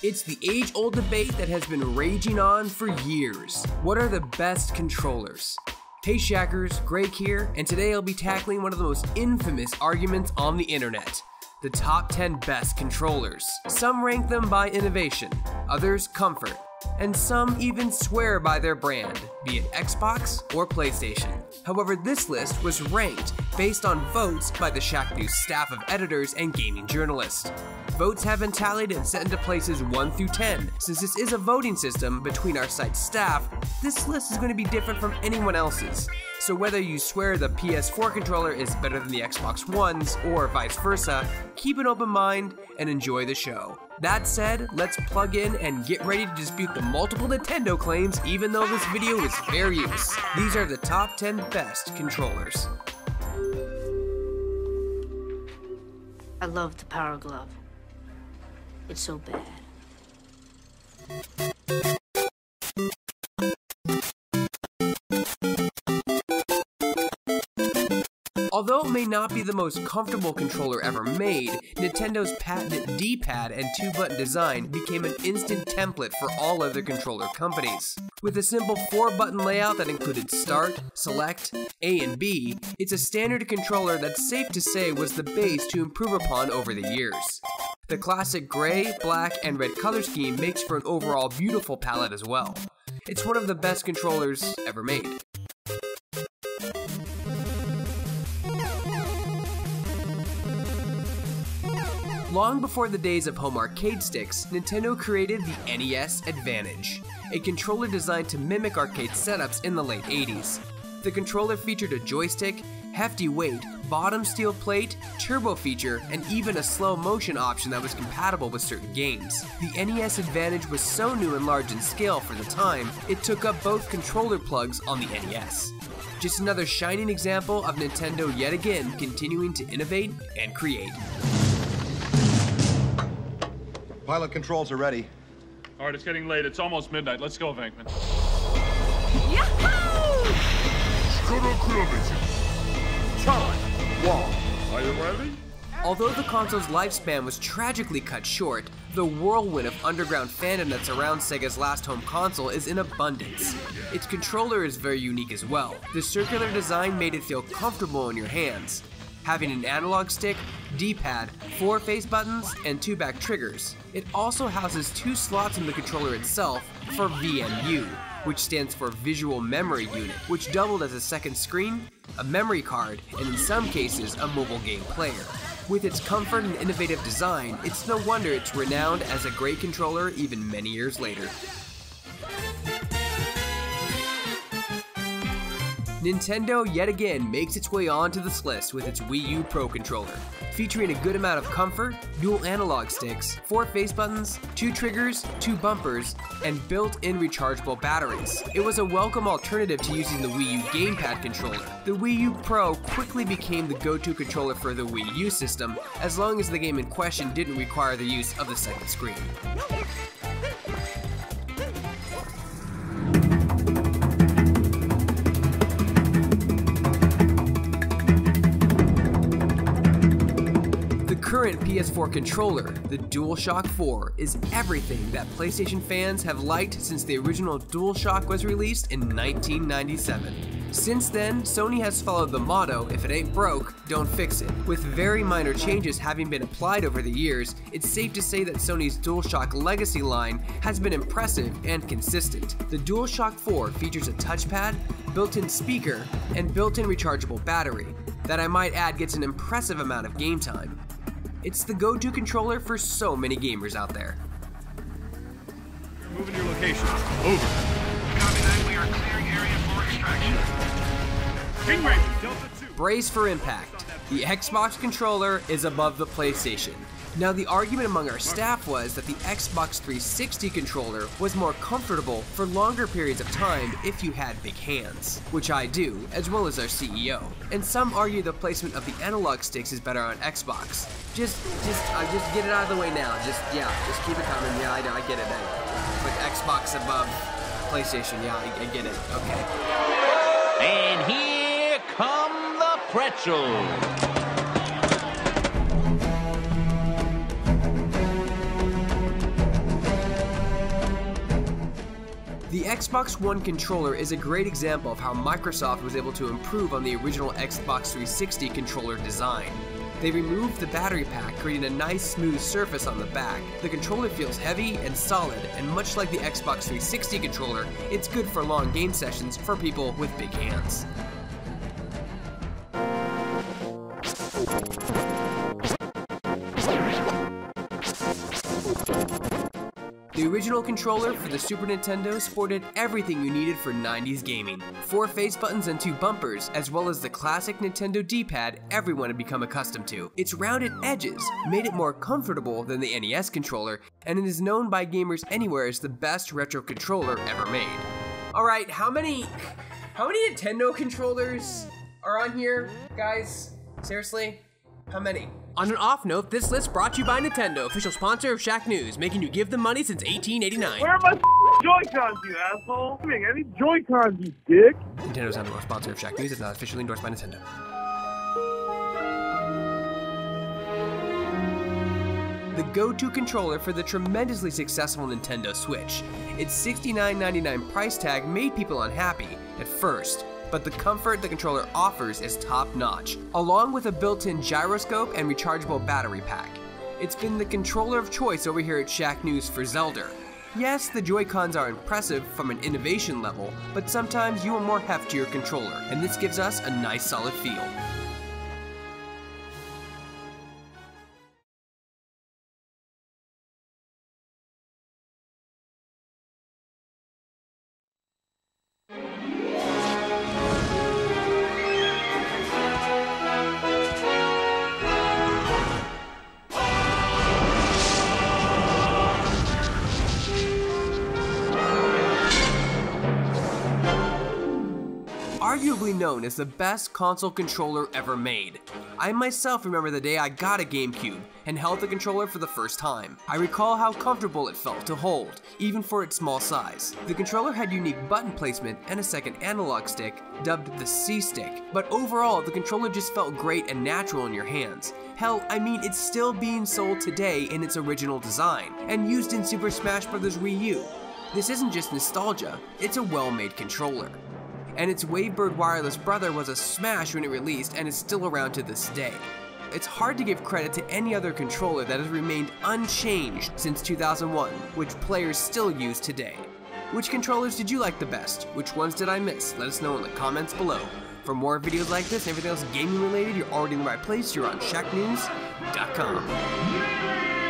It's the age-old debate that has been raging on for years. What are the best controllers? Hey Shackers, Greg here, and today I'll be tackling one of the most infamous arguments on the internet. The top 10 best controllers. Some rank them by innovation, others comfort, and some even swear by their brand, be it Xbox or PlayStation. However, this list was ranked based on votes by the Shacknews staff of editors and gaming journalists. Votes have been tallied and set into places 1 through 10. Since this is a voting system between our site's staff, this list is going to be different from anyone else's. So whether you swear the PS4 controller is better than the Xbox One's or vice versa, keep an open mind and enjoy the show. That said, let's plug in and get ready to dispute the multiple Nintendo claims even though this video is fair use. These are the top 10 best controllers. I love the Power Glove. It's so bad. Although it may not be the most comfortable controller ever made, Nintendo's patented D-pad and 2-button design became an instant template for all other controller companies. With a simple 4-button layout that included Start, Select, A and B, it's a standard controller that's safe to say was the base to improve upon over the years. The classic gray, black, and red color scheme makes for an overall beautiful palette as well. It's one of the best controllers ever made. Long before the days of home arcade sticks, Nintendo created the NES Advantage, a controller designed to mimic arcade setups in the late 80s. The controller featured a joystick, hefty weight, bottom steel plate, turbo feature, and even a slow motion option that was compatible with certain games. The NES Advantage was so new and large in scale for the time, it took up both controller plugs on the NES. Just another shining example of Nintendo yet again continuing to innovate and create. Pilot controls are ready. All right, it's getting late. It's almost midnight. Let's go, Venkman. Yahoo! Charlie, Wall, are you ready? Although the console's lifespan was tragically cut short, the whirlwind of underground fandom that surrounds Sega's last home console is in abundance. Its controller is very unique as well. The circular design made it feel comfortable in your hands, having an analog stick, D-pad, 4 face buttons, and 2 back triggers. It also houses 2 slots in the controller itself for VMU, which stands for Visual Memory Unit, which doubled as a second screen, a memory card, and in some cases, a mobile game player. With its comfort and innovative design, it's no wonder it's renowned as a great controller even many years later. Nintendo yet again makes its way onto this list with its Wii U Pro controller, featuring a good amount of comfort, dual analog sticks, 4 face buttons, 2 triggers, 2 bumpers, and built-in rechargeable batteries. It was a welcome alternative to using the Wii U gamepad controller. The Wii U Pro quickly became the go-to controller for the Wii U system, as long as the game in question didn't require the use of the second screen. The current PS4 controller, the Dualshock 4, is everything that PlayStation fans have liked since the original Dualshock was released in 1997. Since then, Sony has followed the motto, if it ain't broke, don't fix it. With very minor changes having been applied over the years, it's safe to say that Sony's Dualshock Legacy line has been impressive and consistent. The Dualshock 4 features a touchpad, built-in speaker, and built-in rechargeable battery, that I might add gets an impressive amount of game time. It's the go-to controller for so many gamers out there. Moving your location. Over. Copy that. We are clearing area for extraction. King Ranger, Delta 2. Brace for impact. The Xbox controller is above the PlayStation. Now, the argument among our staff was that the Xbox 360 controller was more comfortable for longer periods of time if you had big hands, which I do, as well as our CEO. And some argue the placement of the analog sticks is better on Xbox. Just get it out of the way now. Just keep it coming. Yeah, I know, I get it. But Xbox above PlayStation, yeah, I get it. Okay. And here come the pretzels. The Xbox One controller is a great example of how Microsoft was able to improve on the original Xbox 360 controller design. They removed the battery pack, creating a nice smooth surface on the back. The controller feels heavy and solid, and much like the Xbox 360 controller, it's good for long game sessions for people with big hands. The original controller for the Super Nintendo sported everything you needed for 90s gaming. 4 face buttons and 2 bumpers, as well as the classic Nintendo D-pad everyone had become accustomed to. Its rounded edges made it more comfortable than the NES controller, and it is known by gamers anywhere as the best retro controller ever made. Alright, how many Nintendo controllers are on here, guys? Seriously? How many? On an off note, this list brought to you by Nintendo, official sponsor of Shacknews, making you give them money since 1889. Where are my Joy-Cons, you asshole? I need Joy-Cons, you dick. Nintendo's not a sponsor of Shacknews, it's not officially endorsed by Nintendo. The go-to controller for the tremendously successful Nintendo Switch. Its $69.99 price tag made people unhappy at first, but the comfort the controller offers is top-notch, along with a built-in gyroscope and rechargeable battery pack. It's been the controller of choice over here at Shacknews for Zelda. Yes, the Joy-Cons are impressive from an innovation level, but sometimes you want more heft to your controller, and this gives us a nice solid feel. Arguably known as the best console controller ever made. I myself remember the day I got a Gamecube and held the controller for the first time. I recall how comfortable it felt to hold, even for its small size. The controller had unique button placement and a second analog stick, dubbed the C-Stick, but overall the controller just felt great and natural in your hands. Hell, I mean, it's still being sold today in its original design, and used in Super Smash Bros. Wii U. This isn't just nostalgia, it's a well-made controller. And its Wavebird wireless brother was a smash when it released and is still around to this day. It's hard to give credit to any other controller that has remained unchanged since 2001, which players still use today. Which controllers did you like the best? Which ones did I miss? Let us know in the comments below. For more videos like this and everything else gaming related, you're already in the right place. You're on Shacknews.com.